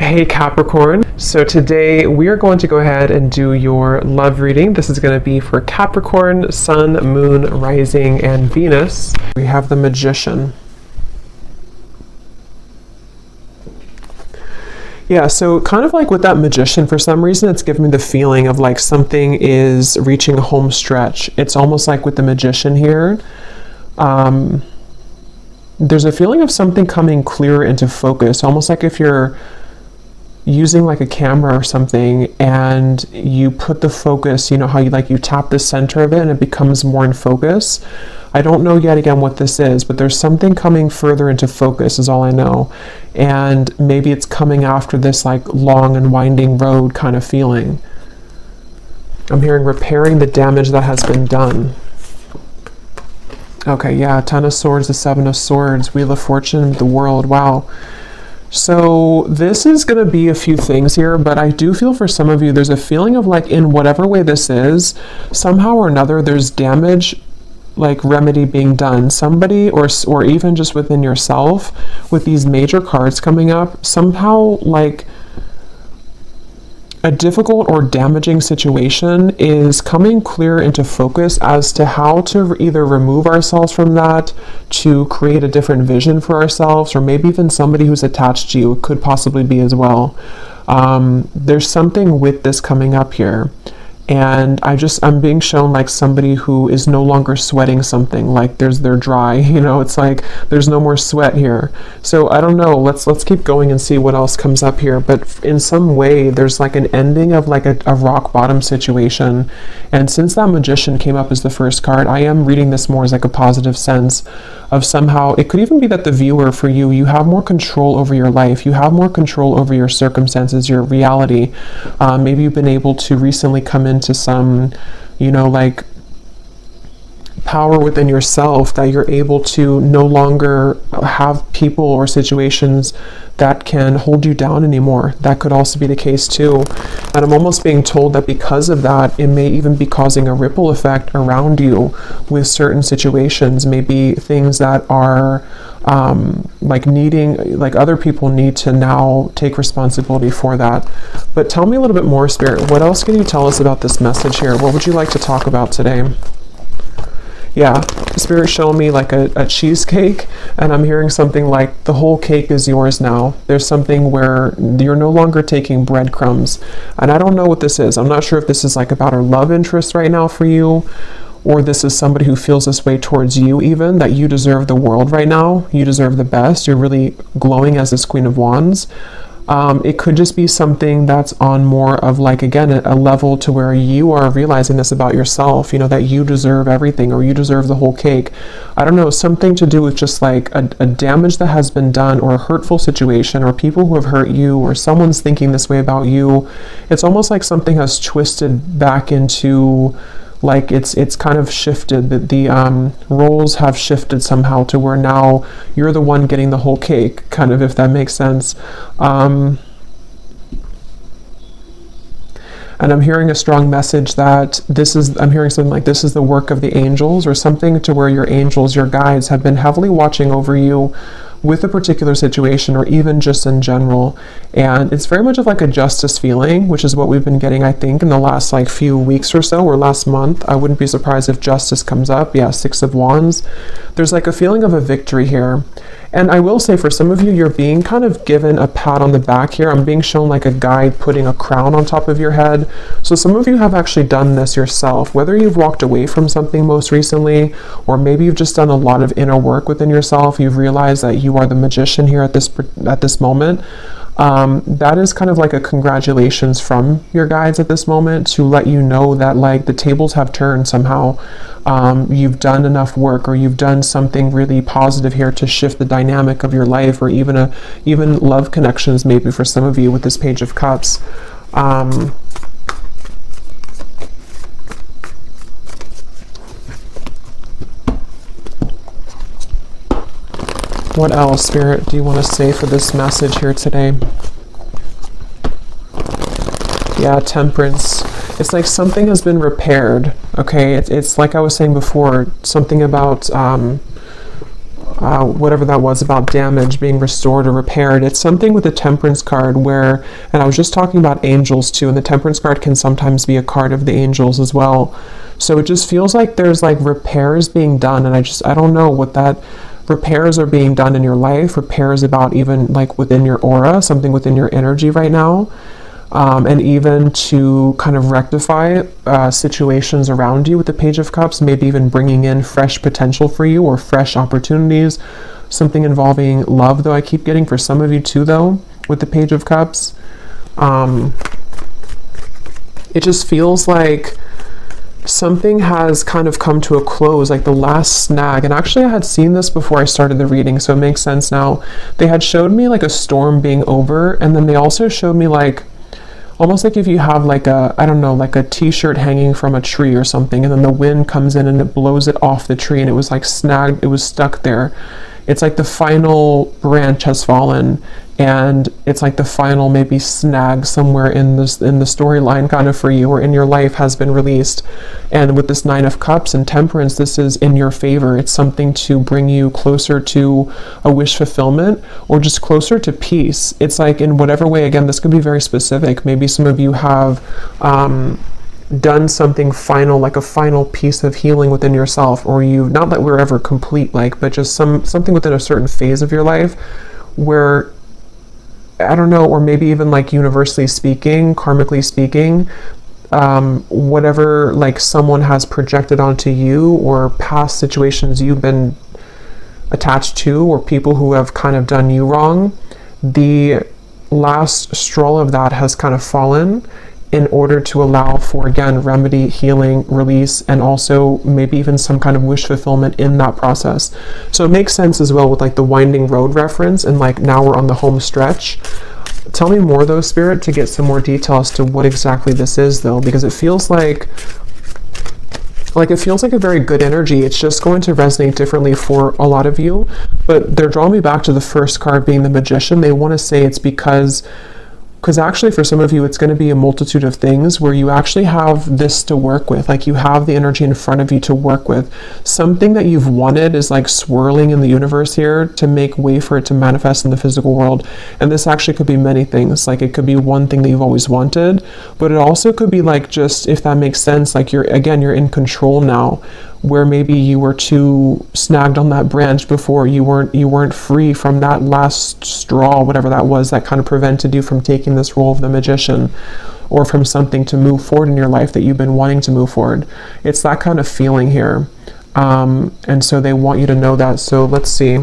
Hey Capricorn, so today we are going to go ahead and do your love reading. This is going to be for Capricorn, Sun, Moon, Rising, and Venus. We have the Magician. Yeah, so kind of like with that Magician, for some reason it's giving me the feeling of like something is reaching a home stretch. It's almost like with the Magician here, there's a feeling of something coming clearer into focus, almost like if you're using like a camera or something and you put the focus, you know how you tap the center of it and it becomes more in focus. I don't know yet again what this is, but there's something coming further into focus is all I know. And maybe it's coming after this like long and winding road kind of feeling. I'm hearing repairing the damage that has been done. Okay, yeah, Ten of Swords, the Seven of Swords, Wheel of Fortune, the World, wow. So this is going to be a few things here, but I do feel for some of you, there's a feeling of like in whatever way this is, somehow or another, there's damage, like remedy being done. Somebody or even just within yourself with these major cards coming up, somehow like a difficult or damaging situation is coming clear into focus as to how to either remove ourselves from that, to create a different vision for ourselves, or maybe even somebody who's attached to you. It could possibly be as well. There's something with this coming up here. And I'm being shown like somebody who is no longer sweating something, like they're dry, it's like there's no more sweat here. So I don't know, let's keep going and see what else comes up here. But in some way there's like an ending of like a rock bottom situation. And since that Magician came up as the first card, I am reading this more as like a positive sense of somehow, it could even be that the viewer, for you have more control over your life, you have more control over your circumstances, your reality. Maybe you've been able to recently come into some, like power within yourself, that you're able to no longer have people or situations that can hold you down anymore. That could also be the case too. And I'm almost being told that because of that, it may even be causing a ripple effect around you with certain situations, maybe things that are like other people need to now take responsibility for that. But tell me a little bit more, Spirit. What else can you tell us about this message here? What would you like to talk about today? Yeah, Spirit showing me like a cheesecake, and I'm hearing something like the whole cake is yours now. There's something where you're no longer taking breadcrumbs. And I don't know what this is. I'm not sure if this is like about a love interest right now for you, or this is somebody who feels this way towards you even, that you deserve the world right now. You deserve the best. You're really glowing as this Queen of Wands. It could just be something that's on more of like, again, a level to where you are realizing this about yourself, that you deserve everything, or you deserve the whole cake. I don't know, something to do with just like a damage that has been done, or a hurtful situation, or people who have hurt you, or someone's thinking this way about you. It's almost like something has twisted back into, like it's kind of shifted, that the roles have shifted somehow to where now you're the one getting the whole cake, kind of, if that makes sense. And I'm hearing a strong message that I'm hearing something like this is the work of the angels, or something to where your angels, your guides, have been heavily watching over you with a particular situation, or even just in general. And it's very much of like a justice feeling, which is what we've been getting, I think, in the last like few weeks or so, or last month. I wouldn't be surprised if justice comes up. Yeah, Six of Wands. There's like a feeling of a victory here. And I will say, for some of you, you're being kind of given a pat on the back here. I'm being shown like a guide putting a crown on top of your head. So some of you have actually done this yourself, whether you've walked away from something most recently, or maybe you've just done a lot of inner work within yourself. You've realized that you are the magician here at this moment. That is kind of like a congratulations from your guides at this moment, to let you know that like the tables have turned somehow. You've done enough work, or you've done something really positive here to shift the dynamic of your life, or even love connections, maybe for some of you with this Page of Cups. What else, Spirit, do you want to say for this message here today? Yeah, Temperance. It's like something has been repaired, okay? It's like I was saying before, something about whatever that was about damage being restored or repaired. It's something with the Temperance card where, and I was just talking about angels too, and the Temperance card can sometimes be a card of the angels as well. So it just feels like there's like repairs being done, and I don't know what that repairs are being done in your life, repairs about even like within your aura, something within your energy right now. And even to kind of rectify situations around you with the Page of Cups, maybe even bringing in fresh potential for you or fresh opportunities, something involving love, though I keep getting for some of you too, though, with the Page of Cups. It just feels like something has kind of come to a close, like the last snag. And actually I had seen this before I started the reading, so it makes sense now. They had showed me like a storm being over, and then they also showed me like almost like if you have like a, I don't know, like a t-shirt hanging from a tree or something, and then the wind comes in and it blows it off the tree and it was like snagged, it was stuck there. It's like the final branch has fallen, and it's like the final maybe snag somewhere in the storyline kind of for you or in your life has been released. And with this Nine of Cups and Temperance, this is in your favor. It's something to bring you closer to a wish fulfillment or just closer to peace. It's like in whatever way, again, this could be very specific. Maybe some of you have done something final, like a final piece of healing within yourself, or you, not that we're ever complete, like, but just something within a certain phase of your life where, I don't know, or maybe even like universally speaking, karmically speaking, whatever like someone has projected onto you or past situations you've been attached to or people who have kind of done you wrong, the last straw of that has kind of fallen in order to allow for, again, remedy, healing, release, and also maybe even some kind of wish fulfillment in that process. So it makes sense as well with like the winding road reference, and like now we're on the home stretch. Tell me more though, Spirit, to get some more detail as to what exactly this is though, because it feels like it feels like a very good energy. It's just going to resonate differently for a lot of you, but they're drawing me back to the first card being the Magician. They want to say it's because actually for some of you, it's going to be a multitude of things where you actually have this to work with. Like you have the energy in front of you to work with. Something that you've wanted is like swirling in the universe here to make way for it to manifest in the physical world. And this actually could be many things. Like it could be one thing that you've always wanted, but it also could be like, just if that makes sense, like you're in control now, where maybe you were too snagged on that branch before, you weren't free from that last straw, whatever that was, that kind of prevented you from taking this role of the Magician, or from something to move forward in your life that you've been wanting to move forward. It's that kind of feeling here. And so they want you to know that. So let's see.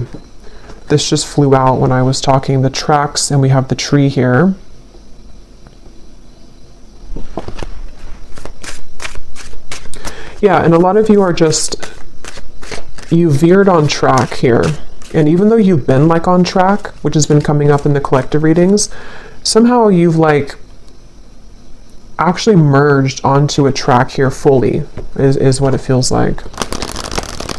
This just flew out when I was talking, the tracks, and we have the tree here. Yeah, and a lot of you are you veered on track here. And even though you've been like on track, which has been coming up in the collective readings, somehow you've like actually merged onto a track here fully, is what it feels like.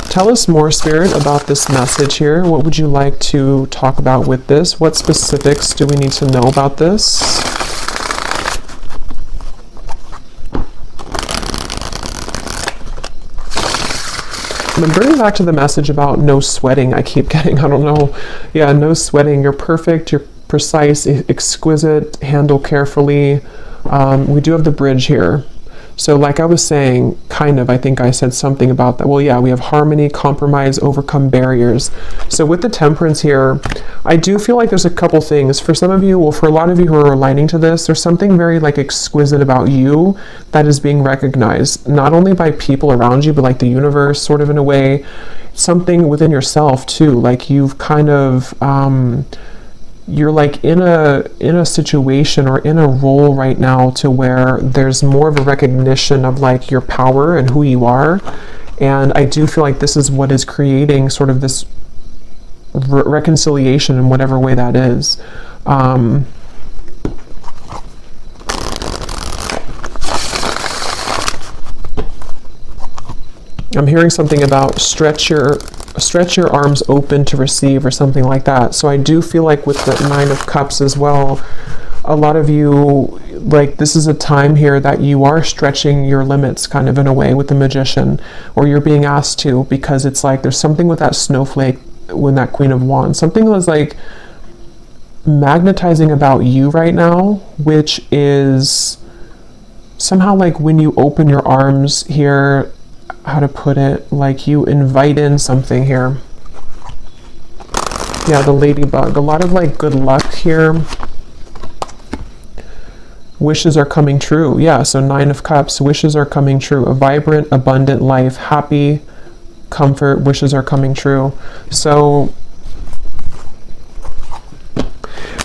Tell us more, Spirit, about this message here. What would you like to talk about with this? What specifics do we need to know about this? I'm bringing back to the message about no sweating. I keep getting, I don't know. Yeah, no sweating. You're perfect. You're precise, exquisite, handle carefully. We do have the bridge here. So like I was saying, kind of, I think I said something about that. Well, yeah, we have harmony, compromise, overcome barriers. So with the Temperance here, I do feel like there's a couple things. For some of you, well, for a lot of you who are aligning to this, there's something very like exquisite about you that is being recognized, not only by people around you, but like the universe, sort of in a way, something within yourself too. Like you've kind of, you're like in a situation or in a role right now to where there's more of a recognition of like your power and who you are. And I do feel like this is what is creating sort of this reconciliation in whatever way that is. I'm hearing something about stretch your arms open to receive or something like that. So I do feel like with the Nine of Cups as well, a lot of you, like this is a time here that you are stretching your limits kind of in a way with the Magician, or you're being asked to, because it's like there's something with that snowflake when that Queen of Wands. Something was like magnetizing about you right now, which is somehow like when you open your arms here, how to put it, like you invite in something here. Yeah, the ladybug, a lot of like good luck here. Wishes are coming true. Yeah, so 9 of Cups, wishes are coming true. A vibrant, abundant life, happy, comfort, wishes are coming true. So,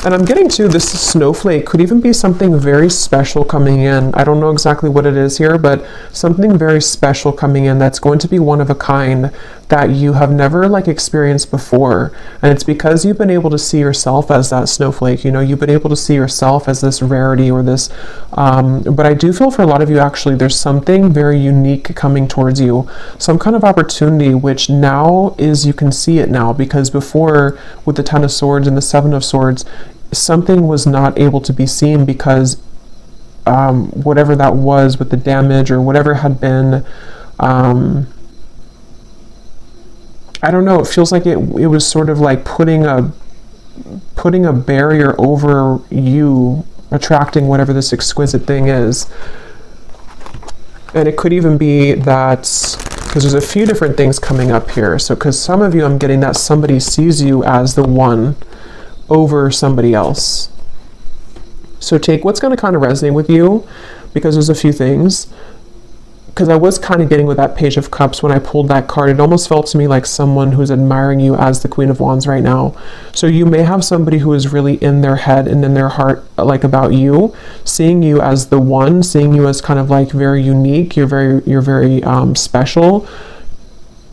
and I'm getting to this snowflake could even be something very special coming in. I don't know exactly what it is here, but something very special coming in that's going to be one of a kind that you have never like experienced before. And it's because you've been able to see yourself as that snowflake, you know, you've been able to see yourself as this rarity or this, but I do feel for a lot of you actually there's something very unique coming towards you, some kind of opportunity, which now is, you can see it now, because before with the 10 of Swords and the 7 of Swords, something was not able to be seen because whatever that was with the damage or whatever had been, I don't know, it feels like it was sort of like putting a barrier over you attracting whatever this exquisite thing is. And it could even be that, because there's a few different things coming up here. So because some of you, I'm getting that somebody sees you as the one over somebody else. So take what's going to kind of resonate with you, because there's a few things. Because I was kind of getting with that Page of Cups when I pulled that card, it almost felt to me like someone who's admiring you as the Queen of Wands right now. So you may have somebody who is really in their head and in their heart, like about you, seeing you as the one, seeing you as kind of like very unique, you're very special.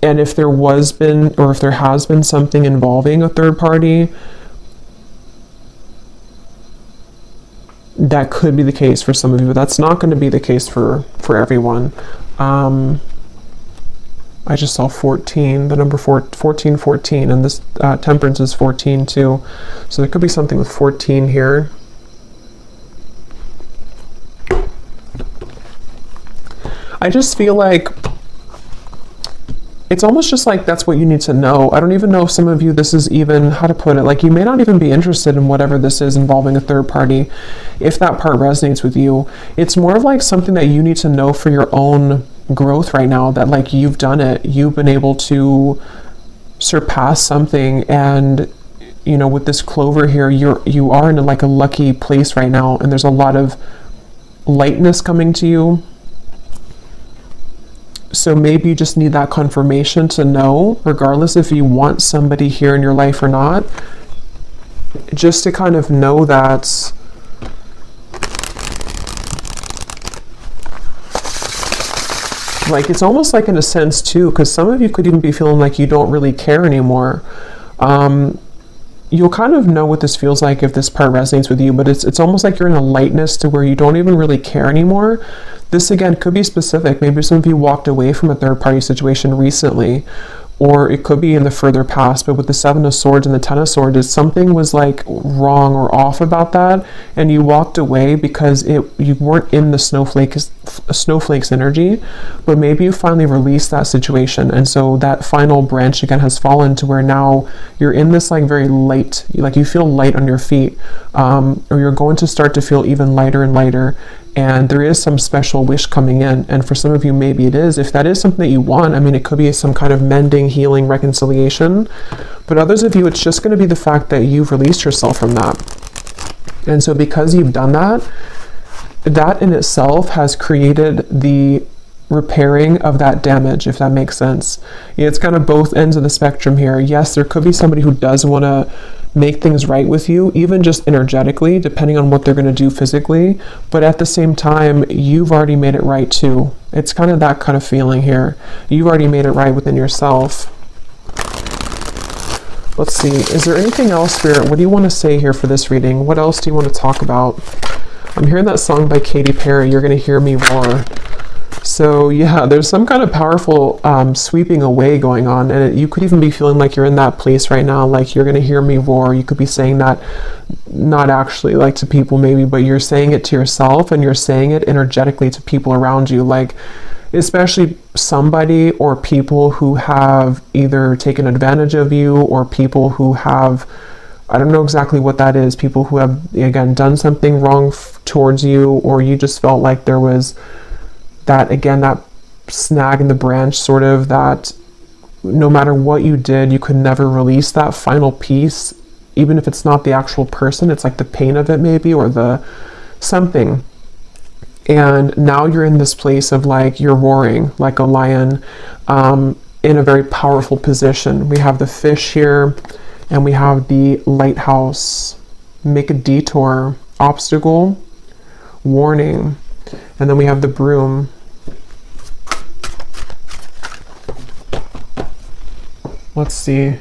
And if there was been, or if there has been something involving a third party, that could be the case for some of you, but that's not going to be the case for everyone. I just saw 14, the number 14, and this Temperance is 14 too. So there could be something with 14 here. I just feel like it's almost just like that's what you need to know. I don't even know if some of you, this is even, how to put it, like you may not even be interested in whatever this is involving a third party. If that part resonates with you, it's more of like something that you need to know for your own growth right now, that like you've done it, you've been able to surpass something. And you know, with this clover here, you are in like a lucky place right now, and there's a lot of lightness coming to you. So maybe you just need that confirmation to know, regardless if you want somebody here in your life or not, just to kind of know that like, it's almost like in a sense too, because some of you could even be feeling like you don't really care anymore. You'll kind of know what this feels like if this part resonates with you, but it's almost like you're in a lightness to where you don't even really care anymore. This again could be specific. Maybe some of you walked away from a third party situation recently, or it could be in the further past. But with the 7 of Swords and the 10 of Swords, something was like wrong or off about that, and you walked away because you weren't in the snowflake's energy. But maybe you finally released that situation, and so that final branch again has fallen to where now you're in this like very light, like you feel light on your feet, or you're going to start to feel even lighter and lighter. And there is some special wish coming in. And for some of you, maybe it is. If that is something that you want, I mean, it could be some kind of mending, healing, reconciliation. But others of you, it's just going to be the fact that you've released yourself from that. And so because you've done that, that in itself has created the repairing of that damage, if that makes sense. It's kind of both ends of the spectrum here. Yes, there could be somebody who does want to make things right with you, even just energetically, depending on what they're going to do physically. But at the same time, you've already made it right too. It's kind of that kind of feeling here. You've already made it right within yourself. Let's see. Is there anything else, Spirit? What do you want to say here for this reading? What else do you want to talk about? I'm hearing that song by Katy Perry, You're Gonna Hear Me Roar. So yeah, there's some kind of powerful sweeping away going on, and you could even be feeling like you're in that place right now, like you're gonna hear me roar. You could be saying that not actually like to people maybe, but you're saying it to yourself, and you're saying it energetically to people around you. Like especially somebody or people who have either taken advantage of you, or people who have, I don't know exactly what that is, people who have, again, done something wrong towards you, or you just felt like there was that, again, that snag in the branch, sort of, that no matter what you did, you could never release that final piece, even if it's not the actual person, it's like the pain of it maybe, or the something. And now you're in this place of like, you're roaring like a lion, in a very powerful position. We have the fish here, and we have the lighthouse, make a detour, obstacle, warning, and then we have the broom. Let's see.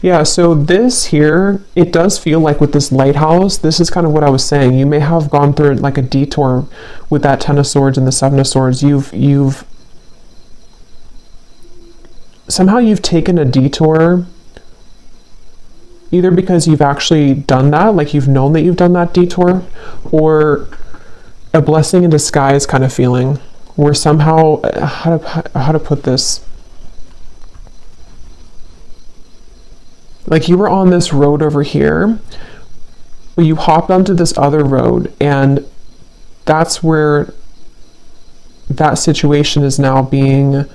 Yeah, so this here, it does feel like with this lighthouse, this is kind of what I was saying. You may have gone through like a detour with that Ten of Swords and the Seven of Swords. You've somehow you've taken a detour, either because you've actually done that, like you've known that you've done that detour, or a blessing in disguise kind of feeling, where somehow, how to put this, like you were on this road over here, but you hopped onto this other road, and that's where that situation is now being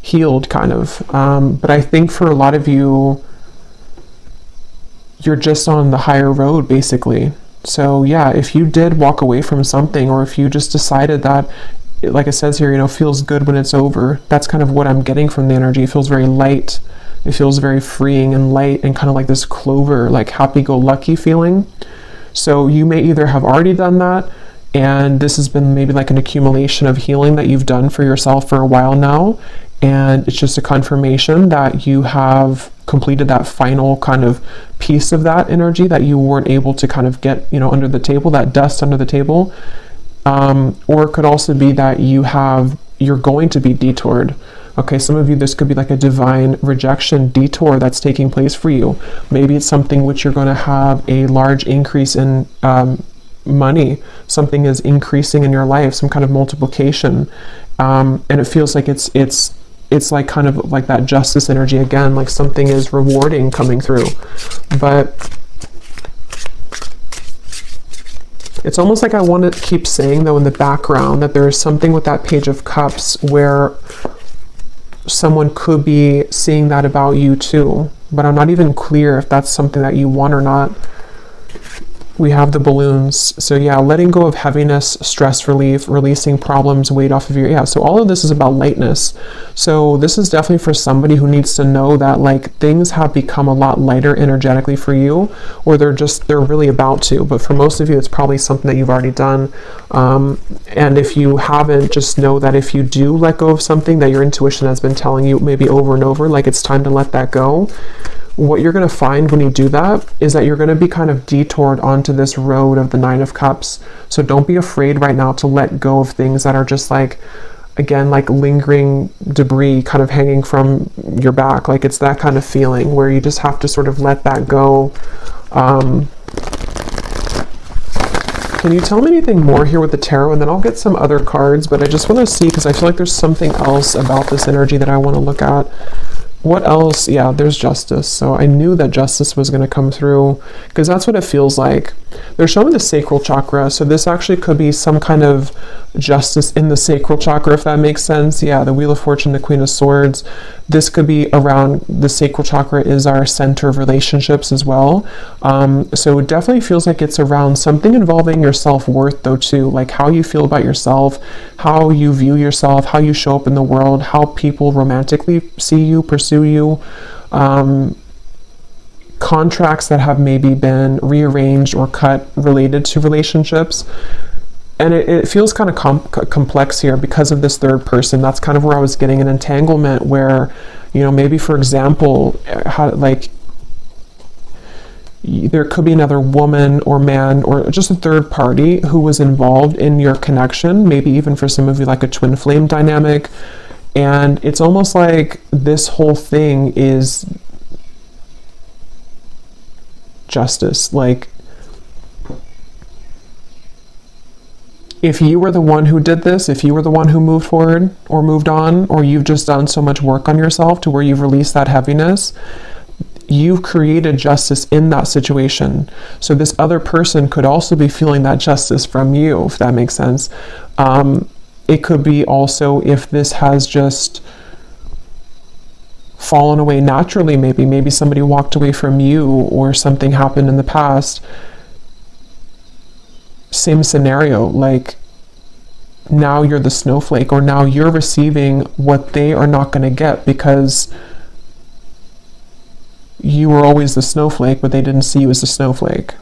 healed, kind of. But I think for a lot of you, you're just on the higher road, basically. So yeah, if you did walk away from something, or if you just decided that, like it says here, feels good when it's over, that's kind of what I'm getting from the energy. It feels very light. It feels very freeing and light, and kind of like this clover, like happy-go-lucky feeling. So you may either have already done that, and this has been maybe like an accumulation of healing that you've done for yourself for a while now, and it's just a confirmation that you have completed that final kind of piece of that energy that you weren't able to kind of get, under the table, that dust under the table. Or it could also be that you're going to be detoured. Okay, some of you, this could be like a divine rejection detour that's taking place for you. Maybe it's something which you're going to have a large increase in money. Something is increasing in your life, some kind of multiplication. And it feels like it's like kind of like that justice energy again, like something is rewarding coming through. But it's almost like I want to keep saying, though, in the background, that there is something with that Page of Cups where someone could be seeing that about you too, but I'm not even clear if that's something that you want or not. We have the balloons. So yeah, letting go of heaviness, stress relief, releasing problems, weight off of so all of this is about lightness. So this is definitely for somebody who needs to know that like things have become a lot lighter energetically for you, or they're really about to. But for most of you, it's probably something that you've already done. And if you haven't, just know that if you do let go of something that your intuition has been telling you maybe over and over, like it's time to let that go, what you're going to find when you do that is that you're going to be kind of detoured onto this road of the Nine of Cups. So don't be afraid right now to let go of things that are just like, again, like lingering debris kind of hanging from your back. Like it's that kind of feeling where you just have to sort of let that go. Can you tell me anything more here with the tarot? And then I'll get some other cards, but I just want to see, because I feel like there's something else about this energy that I want to look at. What else? Yeah, there's justice. So I knew that justice was going to come through, because that's what it feels like. They're showing the sacral chakra. So this actually could be some kind of justice in the sacral chakra, if that makes sense. Yeah, the Wheel of Fortune, the Queen of Swords. This could be around, the sacral chakra is our center of relationships as well. So it definitely feels like it's around something involving your self-worth though too, like how you feel about yourself, how you view yourself, how you show up in the world, how people romantically see you, pursue you, contracts that have maybe been rearranged or cut related to relationships. And it feels kind of complex here because of this third person. That's kind of where I was getting an entanglement where, maybe for example, there could be another woman or man or just a third party who was involved in your connection, maybe even for some of you like a twin flame dynamic. And it's almost like this whole thing is justice. Like if you were the one who did this, if you were the one who moved forward or moved on, or you've just done so much work on yourself to where you've released that heaviness, you've created justice in that situation. So this other person could also be feeling that justice from you, if that makes sense. It could be also if this has just fallen away naturally, maybe somebody walked away from you or something happened in the past. Same scenario, like now you're the snowflake, or now you're receiving what they are not going to get because you were always the snowflake, but they didn't see you as the snowflake.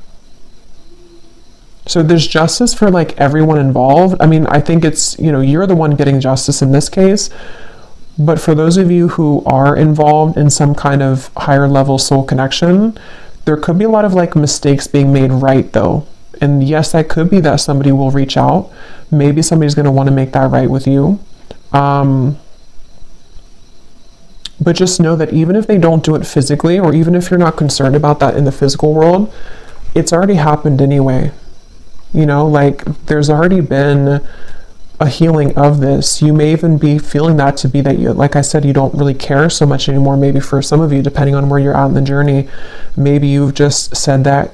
So there's justice for like everyone involved. I mean, I think it's, you're the one getting justice in this case, but for those of you who are involved in some kind of higher level soul connection, there could be a lot of like mistakes being made right though. And yes, that could be that somebody will reach out. Maybe somebody's going to want to make that right with you. But just know that even if they don't do it physically, or even if you're not concerned about that in the physical world, it's already happened anyway. Like there's already been a healing of this. You may even be feeling that to be that you, like I said, you don't really care so much anymore. Maybe for some of you, depending on where you're at in the journey, maybe you've just said that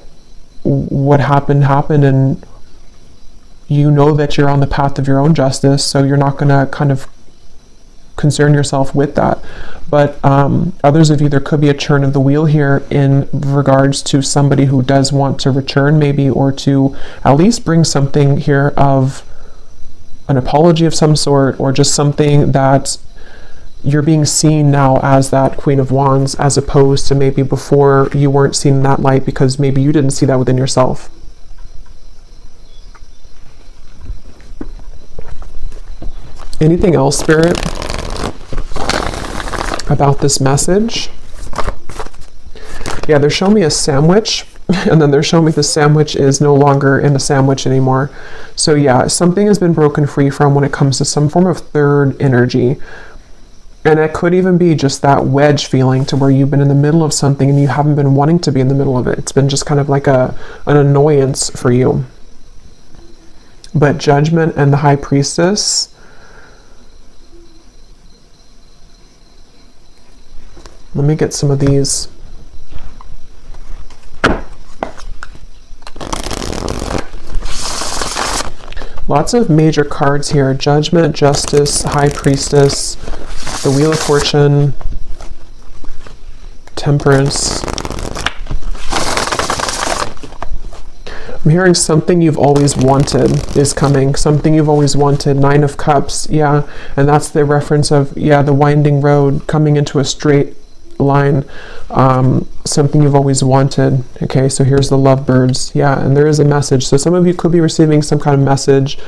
what happened, and you know that you're on the path of your own justice, so you're not going to kind of concern yourself with that. But others of you, there could be a churn of the wheel here in regards to somebody who does want to return maybe, or to at least bring something here of an apology of some sort, or just something that you're being seen now as that Queen of Wands, as opposed to maybe before you weren't seen in that light because maybe you didn't see that within yourself. Anything else, Spirit, about this message? Yeah, they're showing me a sandwich, and then they're showing me the sandwich is no longer in a sandwich anymore. So yeah, something has been broken free from when it comes to some form of third energy. And it could even be just that wedge feeling to where you've been in the middle of something and you haven't been wanting to be in the middle of it. It's been just kind of like an annoyance for you. But Judgment and the High Priestess, let me get some of these. Lots of major cards here. Judgment, Justice, High Priestess, the Wheel of Fortune, Temperance. I'm hearing something you've always wanted is coming. Something you've always wanted. Nine of Cups, yeah. And that's the reference of, the winding road coming into a straight line. Something you've always wanted. Okay, so here's the Lovebirds. Yeah, and there is a message. So some of you could be receiving some kind of message.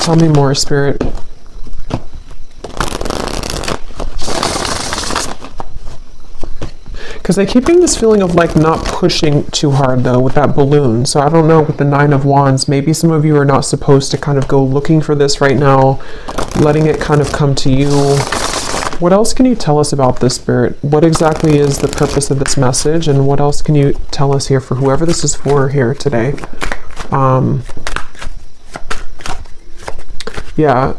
Tell me more, Spirit. Because I keep getting this feeling of like not pushing too hard though with that balloon. So I don't know, with the Nine of Wands, maybe some of you are not supposed to kind of go looking for this right now, letting it kind of come to you. What else can you tell us about this, Spirit? What exactly is the purpose of this message, and what else can you tell us here for whoever this is for here today? Yeah,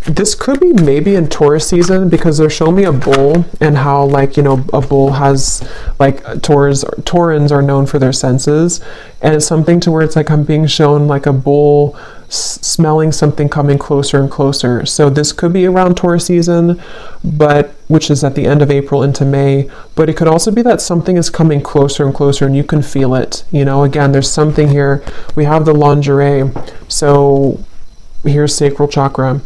this could be maybe in Taurus season, because they're showing me a bull, and how like, a bull has like Taurans are known for their senses, and it's something to where it's like I'm being shown like a bull smelling something coming closer and closer. So this could be around Taurus season, but which is at the end of April into May, but it could also be that something is coming closer and closer and you can feel it. Again, there's something here. We have the lingerie. So here's sacral chakra.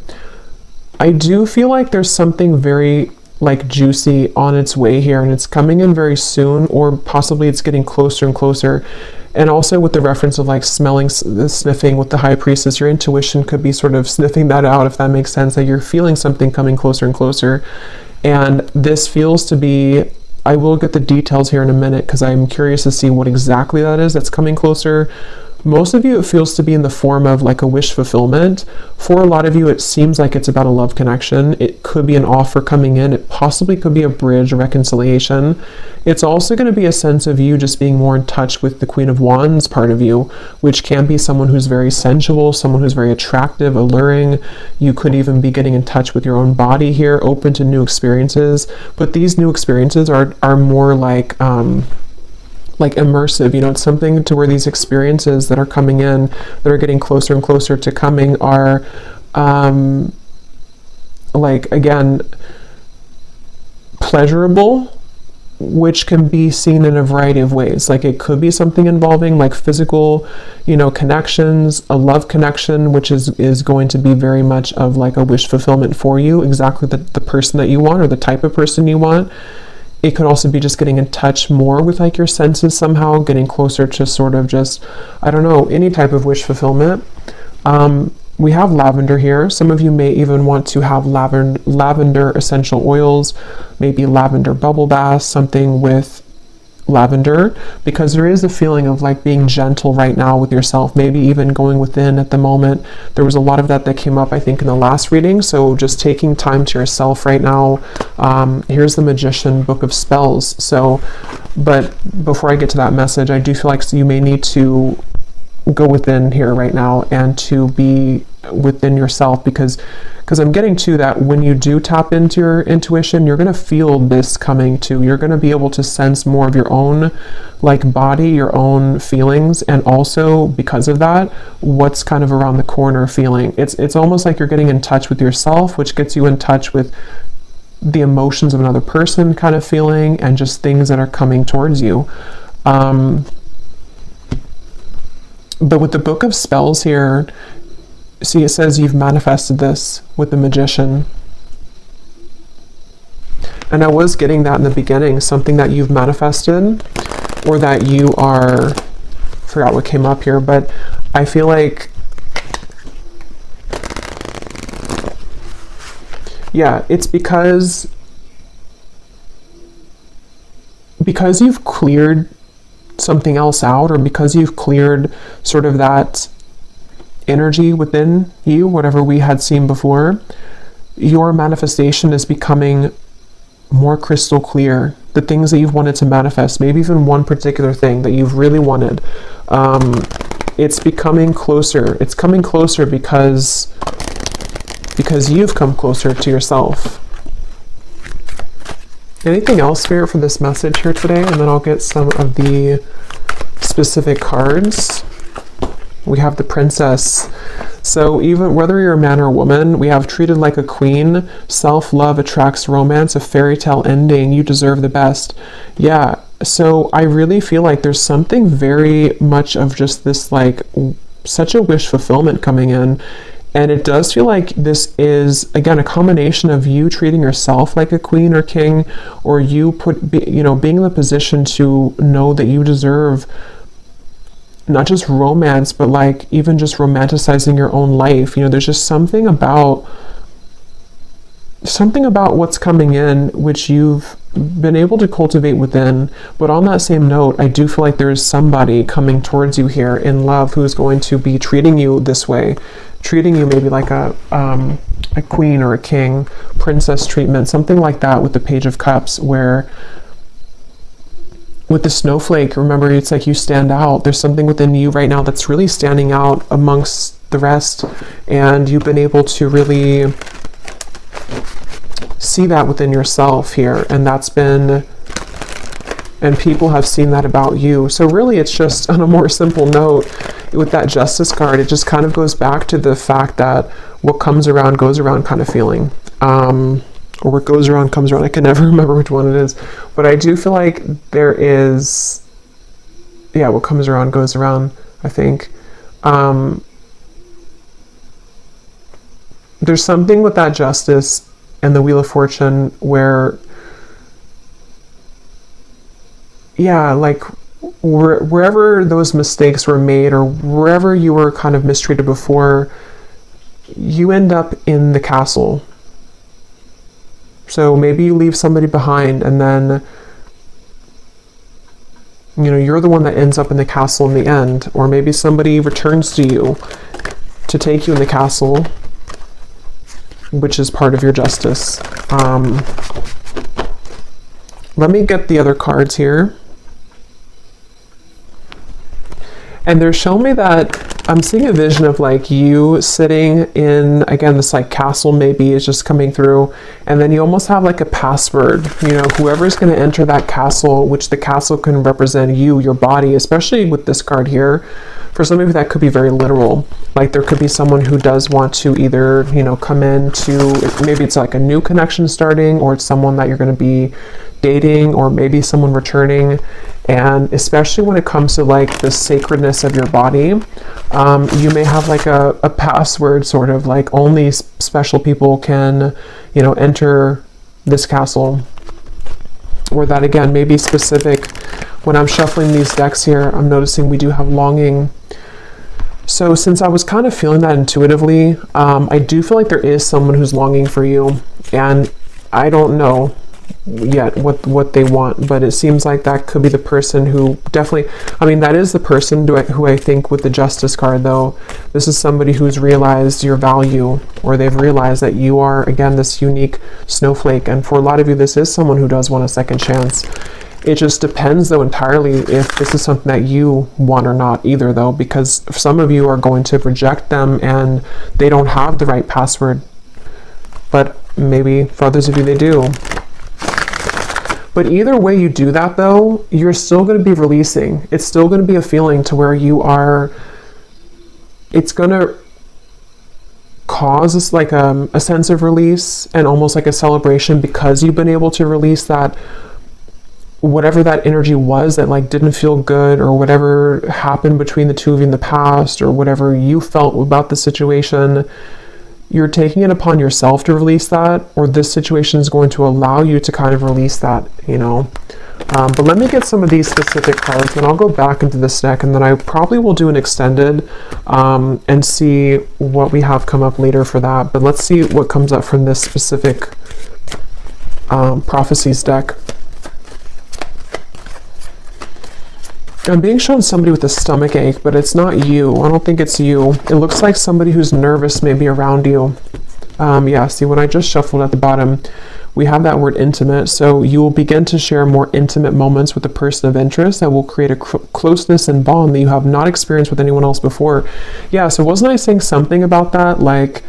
I do feel like there's something very like juicy on its way here, and it's coming in very soon, or possibly it's getting closer and closer. And also with the reference of like smelling, sniffing with the High Priestess, your intuition could be sort of sniffing that out, if that makes sense, that you're feeling something coming closer and closer. And this feels to be, I will get the details here in a minute because I'm curious to see what exactly that is that's coming closer. Most of you, it feels to be in the form of like a wish fulfillment. For a lot of you, it seems like it's about a love connection. It could be an offer coming in. It possibly could be a bridge, a reconciliation. It's also going to be a sense of you just being more in touch with the Queen of Wands part of you, which can be someone who's very sensual, someone who's very attractive, alluring. You could even be getting in touch with your own body here, open to new experiences. But these new experiences are more like immersive, you know, it's something to where these experiences that are coming in, that are getting closer and closer to coming, are like, again, pleasurable, which can be seen in a variety of ways. Like, it could be something involving like physical, you know, connections, a love connection, which is going to be very much of like a wish fulfillment for you, exactly the person that you want or the type of person you want. It could also be just getting in touch more with like your senses somehow, getting closer to sort of just, I don't know, any type of wish fulfillment. We have lavender here. Some of you may even want to have lavender essential oils, maybe lavender bubble bath, something with lavender, because there is a feeling of like being gentle right now with yourself, maybe even going within at the moment. There was a lot of that came up, I think, in the last reading. So just taking time to yourself right now. Here's the Magician Book of Spells. So, but before I get to that message, I do feel like you may need to go within here right now and to be within yourself, because I'm getting to that when you do tap into your intuition, you're going to feel this coming too. You're going to be able to sense more of your own like body, your own feelings, and also because of that, what's kind of around the corner feeling. It's almost like you're getting in touch with yourself, which gets you in touch with the emotions of another person kind of feeling, and just things that are coming towards you. But with the Book of Spells here, see, it says you've manifested this with the Magician. And I was getting that in the beginning, something that you've manifested, or that you are, forgot what came up here, but I feel like, yeah, it's because you've cleared something else out, or because you've cleared sort of that energy within you, whatever we had seen before, your manifestation is becoming more crystal clear. The things that you've wanted to manifest, maybe even one particular thing that you've really wanted, it's becoming closer. It's coming closer because you've come closer to yourself. Anything else, Spirit, for this message here today? And then I'll get some of the specific cards. We have the Princess. So even whether you're a man or a woman, we have treated like a queen. Self-love attracts romance, a fairy tale ending. You deserve the best. Yeah. So I really feel like there's something very much of just this, like, such a wish fulfillment coming in. And it does feel like this is, again, a combination of you treating yourself like a queen or king, or you being in the position to know that you deserve not just romance, but like even just romanticizing your own life. You know, there's just something about what's coming in, which you've been able to cultivate within. But on that same note, I do feel like there's somebody coming towards you here in love who's going to be treating you this way, treating you maybe like a queen or a king, princess treatment, something like that, with the Page of Cups, where with the snowflake, remember, it's like you stand out. There's something within you right now that's really standing out amongst the rest, and you've been able to really see that within yourself here, and people have seen that about you. So really, it's just on a more simple note, with that Justice card, it just kind of goes back to the fact that what comes around goes around kind of feeling. Or what goes around comes around. I can never remember which one it is. But I do feel like there is, yeah, what comes around goes around, I think. There's something with that Justice and the Wheel of Fortune where, yeah, like wherever those mistakes were made, or wherever you were kind of mistreated before, you end up in the castle. So maybe you leave somebody behind, and then You know, you're the one that ends up in the castle in the end, or maybe somebody returns to you to take you in the castle, which is part of your justice. Let me get the other cards here. And they're showing me that I'm seeing a vision of like you sitting in, again, this like castle maybe is just coming through, and then you almost have like a password, you know, whoever's going to enter that castle, which the castle can represent you, your body, especially with this card here. For some of you, that could be very literal. Like there could be someone who does want to either, you know, come in to, maybe it's like a new connection starting, or it's someone that you're going to be dating, or maybe someone returning. And especially when it comes to like the sacredness of your body, you may have like a password, sort of like only special people can, you know, enter this castle. Or that again may be specific. When I'm shuffling these decks here, I'm noticing we do have longing. So since I was kind of feeling that intuitively, I do feel like there is someone who's longing for you, and I don't know yet what they want, but it seems like that could be the person who definitely, I mean, that is the person who I think with the Justice card, though. This is somebody who's realized your value, or they've realized that you are, again, this unique snowflake. And for a lot of you, this is someone who does want a second chance. It just depends, though, entirely if this is something that you want or not either, though, because some of you are going to reject them and they don't have the right password. But maybe for others of you, they do. But either way you do that, though, you're still going to be releasing. It's still going to be a feeling to where you are, it's going to cause this, like a sense of release and almost like a celebration, because you've been able to release that, whatever that energy was that like didn't feel good, or whatever happened between the two of you in the past, or whatever you felt about the situation. You're taking it upon yourself to release that, or this situation is going to allow you to kind of release that, you know. But let me get some of these specific cards, and I'll go back into this deck, and then I probably will do an extended and see what we have come up later for that. But let's see what comes up from this specific prophecies deck. I'm being shown somebody with a stomach ache, but it's not you. I don't think it's you. It looks like somebody who's nervous maybe around you. Yeah, see, when I just shuffled at the bottom, we have that word intimate. So you will begin to share more intimate moments with a person of interest that will create a closeness and bond that you have not experienced with anyone else before. Yeah, so wasn't I saying something about that? Like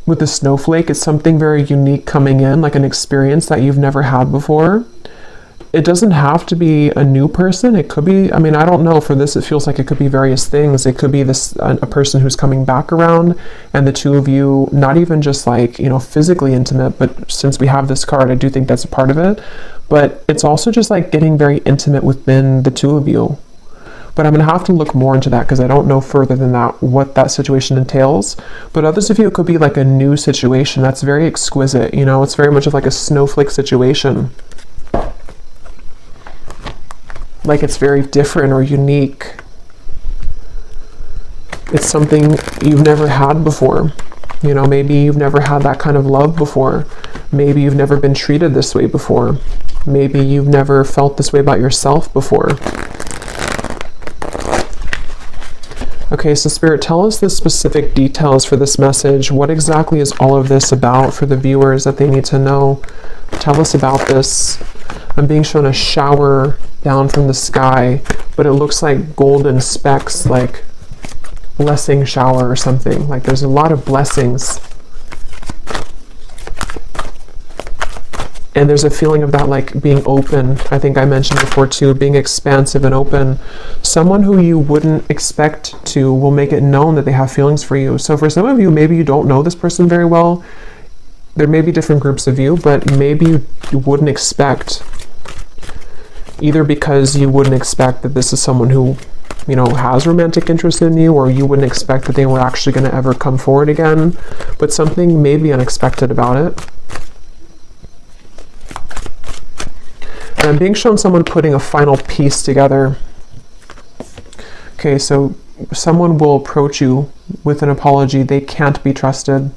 with the snowflake, it's something very unique coming in, like an experience that you've never had before. It doesn't have to be a new person. It could be, I mean, I don't know, for this it feels like it could be various things. It could be this a person who's coming back around, and the two of you, not even just like, you know, physically intimate, but since we have this card, I do think that's a part of it. But it's also just like getting very intimate within the two of you. But I'm going to have to look more into that, because I don't know further than that what that situation entails. But others of you, it could be like a new situation that's very exquisite, you know, it's very much of like a snowflake situation. Like it's very different or unique. It's something you've never had before. You know, maybe you've never had that kind of love before. Maybe you've never been treated this way before. Maybe you've never felt this way about yourself before. Okay, so Spirit, tell us the specific details for this message. What exactly is all of this about for the viewers that they need to know? Tell us about this. I'm being shown a shower down from the sky, but it looks like golden specks, like blessing shower or something. Like there's a lot of blessings. And there's a feeling of that like being open. I think I mentioned before too, being expansive and open. Someone who you wouldn't expect to will make it known that they have feelings for you. So for some of you, maybe you don't know this person very well. There may be different groups of you, but maybe you wouldn't expect, either because you wouldn't expect that this is someone who, you know, has romantic interest in you, or you wouldn't expect that they were actually going to ever come forward again, but something may be unexpected about it. And I'm being shown someone putting a final piece together. Okay, so someone will approach you with an apology. They can't be trusted.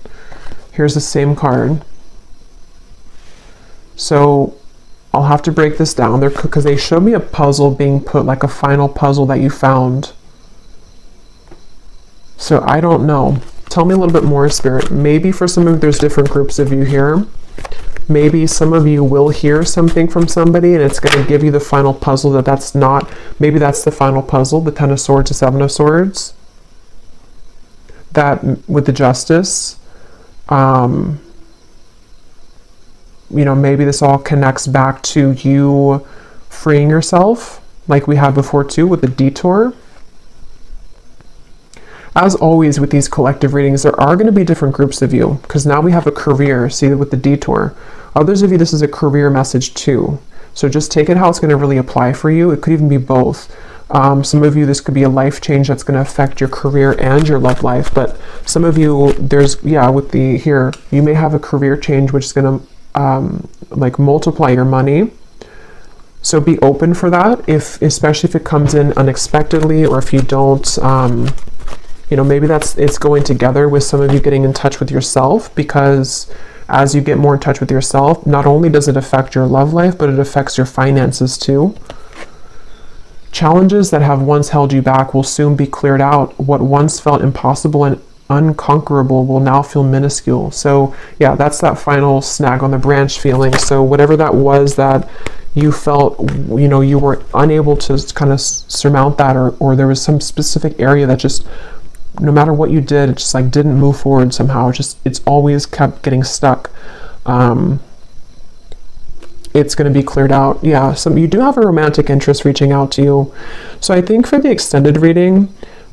Here's the same card. So I'll have to break this down there because they showed me a puzzle being put, like a final puzzle that you found. So I don't know. Tell me a little bit more, Spirit. Maybe for some of you, there's different groups of you here. Maybe some of you will hear something from somebody and it's going to give you the final puzzle that's not, maybe that's the final puzzle, the Ten of Swords, the Seven of Swords. That with the Justice, you know, maybe this all connects back to you freeing yourself, like we had before too with the Detour. As always with these collective readings, there are going to be different groups of you, because now we have a career, see with the Detour. Others of you, this is a career message too. So just take it how it's going to really apply for you. It could even be both. Some of you, this could be a life change that's going to affect your career and your love life. But some of you, there's, yeah, with the here, you may have a career change which is going to like multiply your money. So be open for that, especially if it comes in unexpectedly, or if you don't, you know, maybe it's going together with some of you getting in touch with yourself, because as you get more in touch with yourself, not only does it affect your love life, but it affects your finances too. Challenges that have once held you back will soon be cleared out. What once felt impossible and unconquerable will now feel minuscule. So yeah, that's that final snag on the branch feeling. So whatever that was that you felt, you know, you were unable to kind of surmount that, or there was some specific area that just, no matter what you did, it just like didn't move forward somehow. It's always kept getting stuck. It's going to be cleared out. Yeah, you do have a romantic interest reaching out to you. So I think for the extended reading,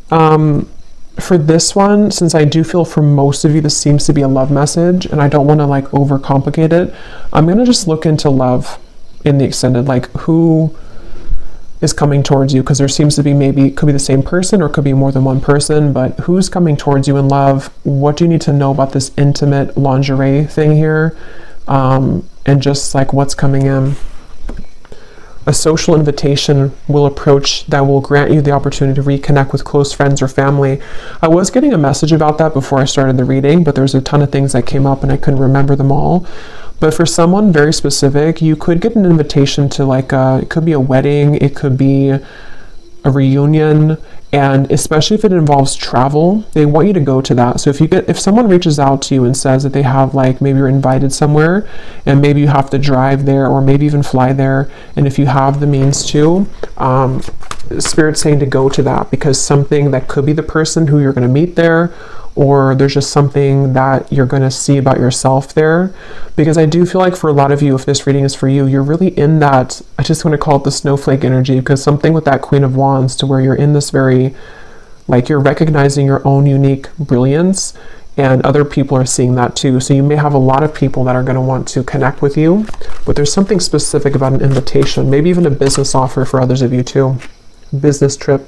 for this one, since I do feel for most of you this seems to be a love message, and I don't want to like overcomplicate it, I'm going to just look into love in the extended, like who is coming towards you, because there seems to be, maybe it could be the same person or it could be more than one person, but who's coming towards you in love? What do you need to know about this intimate lingerie thing here? And just like what's coming in. A social invitation will approach that will grant you the opportunity to reconnect with close friends or family. I was getting a message about that before I started the reading, but there's a ton of things that came up and I couldn't remember them all. But for someone very specific, you could get an invitation to like it could be a wedding, it could be a reunion, and especially if it involves travel, they want you to go to that. So if someone reaches out to you and says that they have, like, maybe you're invited somewhere and maybe you have to drive there or maybe even fly there, and if you have the means to, Spirit's saying to go to that, because something that could be the person who you're going to meet there, or there's just something that you're going to see about yourself there. Because I do feel like for a lot of you, if this reading is for you, you're really in that, I just want to call it the snowflake energy, because something with that Queen of Wands, to where you're in this very, like, you're recognizing your own unique brilliance, and other people are seeing that too. So you may have a lot of people that are going to want to connect with you, but there's something specific about an invitation, maybe even a business offer for others of you too. Business trip.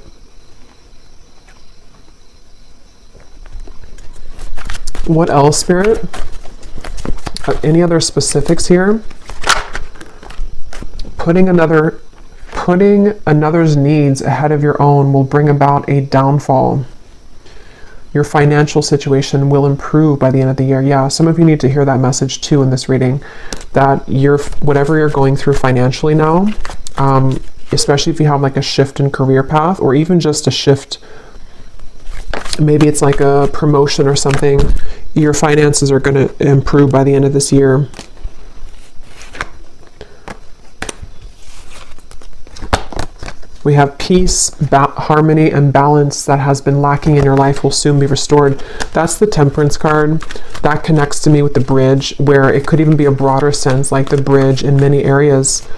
What else, Spirit? Any other specifics here? Putting another's needs ahead of your own will bring about a downfall. Your financial situation will improve by the end of the year. Yeah, some of you need to hear that message too in this reading, that whatever you're going through financially now, especially if you have like a shift in career path, or even just a shift, maybe it's like a promotion or something, your finances are going to improve by the end of this year. We have peace, harmony, and balance that has been lacking in your life will soon be restored. That's the Temperance card. That connects to me with the bridge, where it could even be a broader sense, like the bridge in many areas.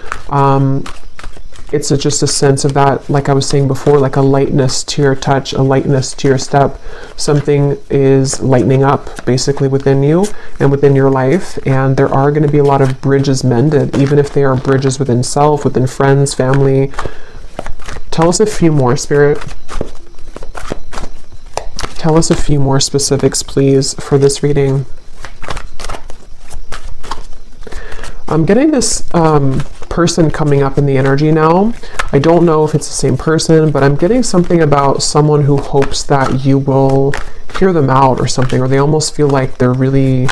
It's just a sense of that, like I was saying before, like a lightness to your touch, a lightness to your step. Something is lightening up basically within you and within your life, and there are going to be a lot of bridges mended, even if they are bridges within self, within friends, family. Tell us a few more, Spirit. Tell us a few more specifics, please, for this reading. I'm getting this person coming up in the energy now. I don't know if it's the same person, but I'm getting something about someone who hopes that you will hear them out or something, or they almost feel like they're really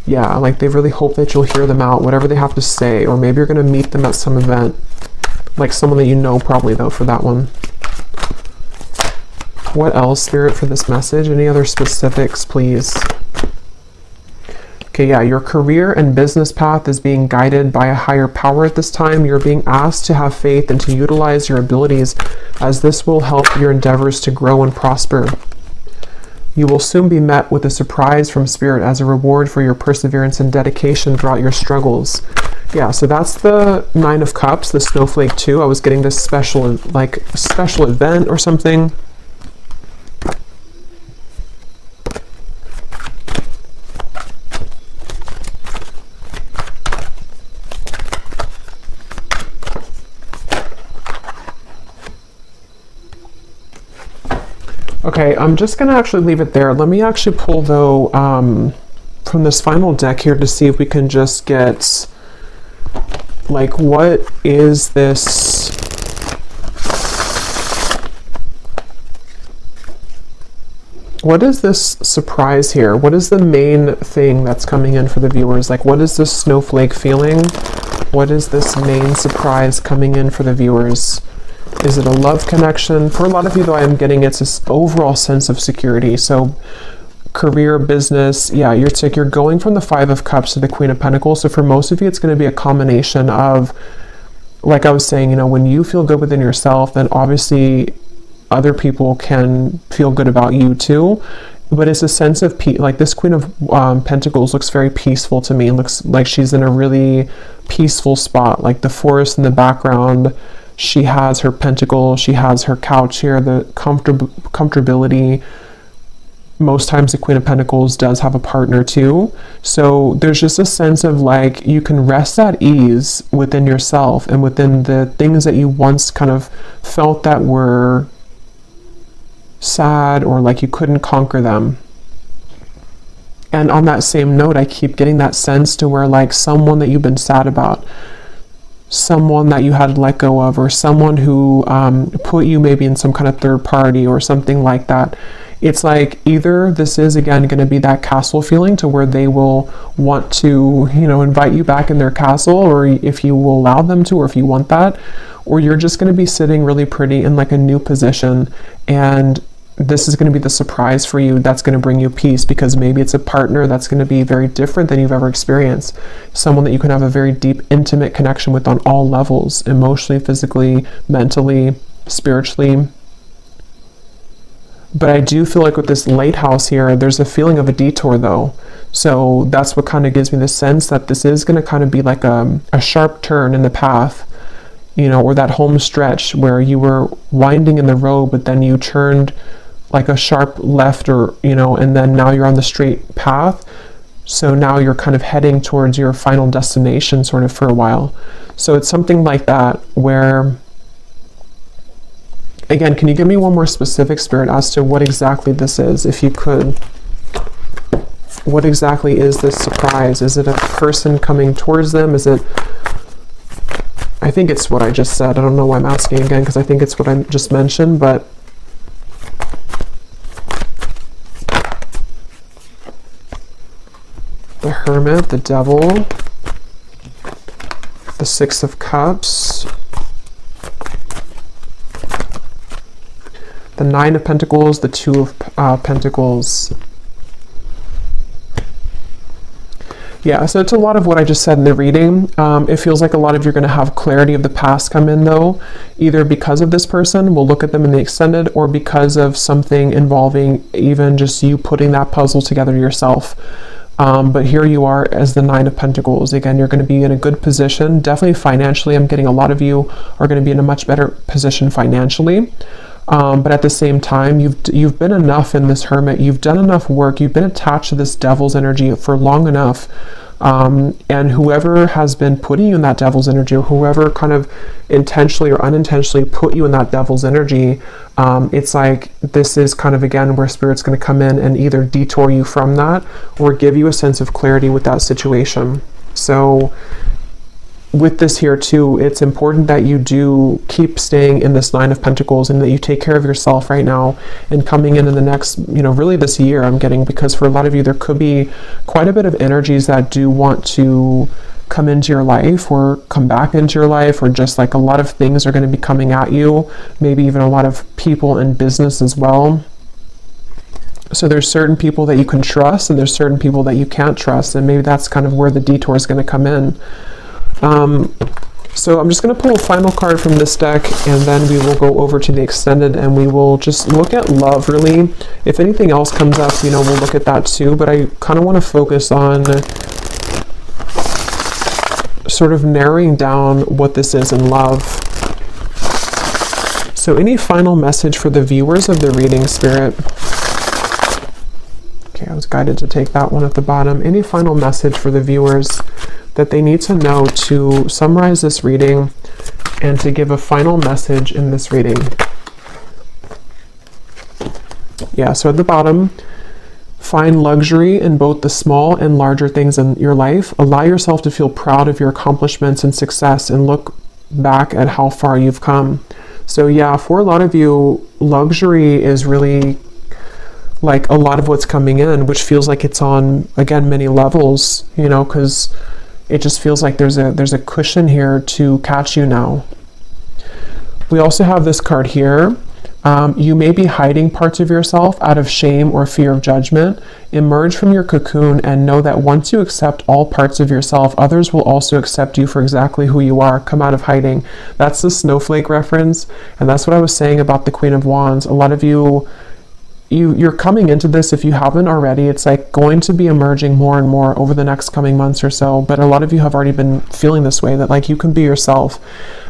Yeah, like they really hope that you'll hear them out, whatever they have to say, or maybe you're going to meet them at some event, like someone that you know probably though for that one. What else, Spirit, for this message? Any other specifics, please? Okay, yeah, your career and business path is being guided by a higher power at this time. You're being asked to have faith and to utilize your abilities, as this will help your endeavors to grow and prosper. You will soon be met with a surprise from Spirit as a reward for your perseverance and dedication throughout your struggles. Yeah, so that's the Nine of Cups, the Snowflake 2. I was getting this special, like, special event or something. Okay, I'm just going to actually leave it there. Let me actually pull, though, from this final deck here to see if we can just get, like, what is this? What is this surprise here? What is the main thing that's coming in for the viewers? Like, what is this snowflake feeling? What is this main surprise coming in for the viewers? Is it a love connection? For a lot of you, though, I am getting it's this overall sense of security. So career, business, yeah, you're going from the Five of Cups to the Queen of Pentacles. So for most of you, it's going to be a combination of, like I was saying, you know, when you feel good within yourself, then obviously other people can feel good about you too. But it's a sense of peace. Like this Queen of Pentacles looks very peaceful to me. It looks like she's in a really peaceful spot, like the forest in the background. She has her pentacle, she has her couch here, the comfortability. Most times the Queen of Pentacles does have a partner too. So there's just a sense of like you can rest at ease within yourself and within the things that you once kind of felt that were sad or like you couldn't conquer them. And on that same note, I keep getting that sense to where like someone that you've been sad about, someone that you had to let go of, or someone who put you maybe in some kind of third party or something like that. It's like either this is again going to be that castle feeling to where they will want to, you know, invite you back in their castle, or if you will allow them to, or if you want that, or you're just going to be sitting really pretty in like a new position, and this is going to be the surprise for you that's going to bring you peace, because maybe it's a partner that's going to be very different than you've ever experienced. Someone that you can have a very deep, intimate connection with on all levels, emotionally, physically, mentally, spiritually. But I do feel like with this lighthouse here, there's a feeling of a detour though. So that's what kind of gives me the sense that this is going to kind of be like a sharp turn in the path, you know, or that home stretch where you were winding in the road, but then you turned like a sharp left, or, you know, and then now you're on the straight path. So now you're kind of heading towards your final destination sort of for a while. So it's something like that where, again, can you give me one more specific, Spirit, as to what exactly this is, if you could? What exactly is this surprise? Is it a person coming towards them? Is it, I think it's what I just said. I don't know why I'm asking again, because I think it's what I just mentioned, but the Hermit, the Devil, the Six of Cups, the Nine of Pentacles, the Two of Pentacles. Yeah, so it's a lot of what I just said in the reading. It feels like a lot of you're going to have clarity of the past come in though, either because of this person, we'll look at them in the extended, or because of something involving even just you putting that puzzle together yourself. But here you are as the Nine of Pentacles. Again, you're going to be in a good position. Definitely financially, I'm getting a lot of you are going to be in a much better position financially. But at the same time, you've been enough in this Hermit. You've done enough work. You've been attached to this Devil's energy for long enough. And whoever has been putting you in that Devil's energy, or whoever kind of intentionally or unintentionally put you in that Devil's energy, it's like this is kind of, again, where Spirit's going to come in and either detour you from that or give you a sense of clarity with that situation. So with this here too, it's important that you do keep staying in this Nine of Pentacles and that you take care of yourself right now and coming in the next, really this year I'm getting, because for a lot of you, there could be quite a bit of energies that do want to come into your life or come back into your life, or just like a lot of things are going to be coming at you, maybe even a lot of people in business as well. So there's certain people that you can trust and there's certain people that you can't trust, and maybe that's kind of where the detour is going to come in. So I'm just going to pull a final card from this deck, and then we will go over to the extended and we will just look at love really. If anything else comes up, we'll look at that too, but I kind of want to focus on sort of narrowing down what this is in love. So any final message for the viewers of the reading, Spirit? Okay, I was guided to take that one at the bottom. Any final message for the viewers that they need to know to summarize this reading and to give a final message in this reading? Yeah, so at the bottom, find luxury in both the small and larger things in your life. Allow yourself to feel proud of your accomplishments and success and look back at how far you've come. So yeah, for a lot of you, luxury is really like a lot of what's coming in, which feels like it's on, again, many levels, because it just feels like there's a cushion here to catch you now. We also have this card here. You may be hiding parts of yourself out of shame or fear of judgment. Emerge from your cocoon and know that once you accept all parts of yourself, others will also accept you for exactly who you are. Come out of hiding. That's the snowflake reference, and that's what I was saying about the Queen of Wands. A lot of you're coming into this, if you haven't already, it's like going to be emerging more and more over the next coming months or so, but a lot of you have already been feeling this way, that like you can be yourself.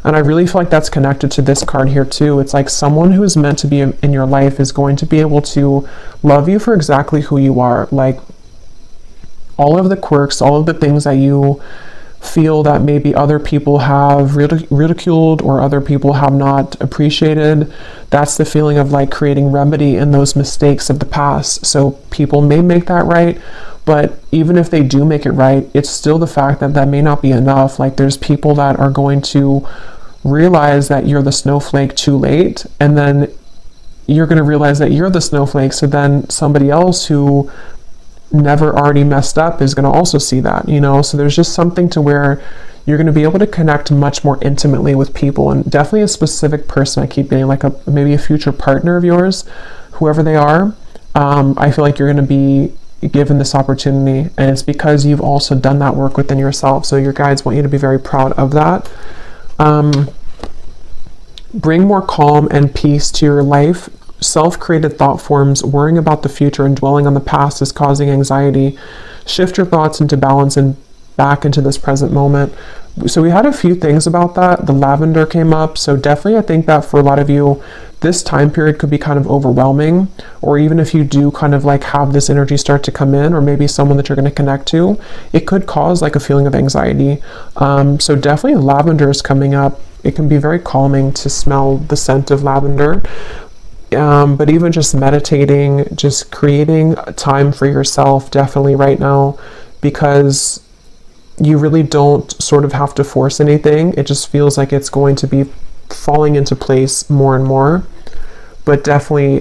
And I really feel like that's connected to this card here too. It's like someone who is meant to be in your life is going to be able to love you for exactly who you are, like all of the quirks, all of the things that you feel that maybe other people have ridiculed or other people have not appreciated. That's the feeling of like creating remedy in those mistakes of the past. So people may make that right, but even if they do make it right, it's still the fact that that may not be enough. Like there's people that are going to realize that you're the snowflake too late, and then you're going to realize that you're the snowflake, so then somebody else who never already messed up is going to also see that, so there's just something to where you're going to be able to connect much more intimately with people, and definitely a specific person. I keep getting like maybe a future partner of yours, whoever they are. I feel like you're going to be given this opportunity, and it's because you've also done that work within yourself. So your guides want you to be very proud of that. Bring more calm and peace to your life. Self-created thought forms, worrying about the future and dwelling on the past is causing anxiety. Shift your thoughts into balance and back into this present moment. So we had a few things about that. The lavender came up. So definitely I think that for a lot of you, this time period could be kind of overwhelming, or even if you do kind of like have this energy start to come in, or maybe someone that you're going to connect to, it could cause like a feeling of anxiety. So definitely lavender is coming up. It can be very calming to smell the scent of lavender. But even just meditating, just creating time for yourself definitely right now, because you really don't sort of have to force anything. It just feels like it's going to be falling into place more and more. But definitely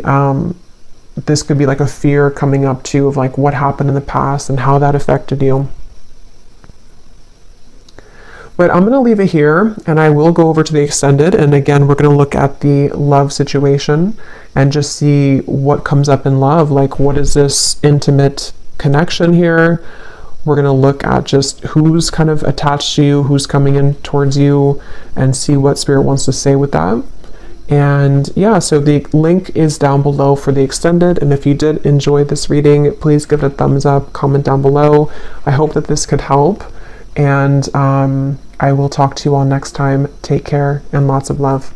this could be like a fear coming up too of like what happened in the past and how that affected you. But I'm going to leave it here, and I will go over to the extended, and again we're going to look at the love situation and just see what comes up in love. Like, what is this intimate connection here? We're going to look at just who's kind of attached to you, who's coming in towards you, and see what Spirit wants to say with that. And yeah, so the link is down below for the extended, and if you did enjoy this reading, please give it a thumbs up, comment down below. I hope that this could help, and I will talk to you all next time. Take care and lots of love.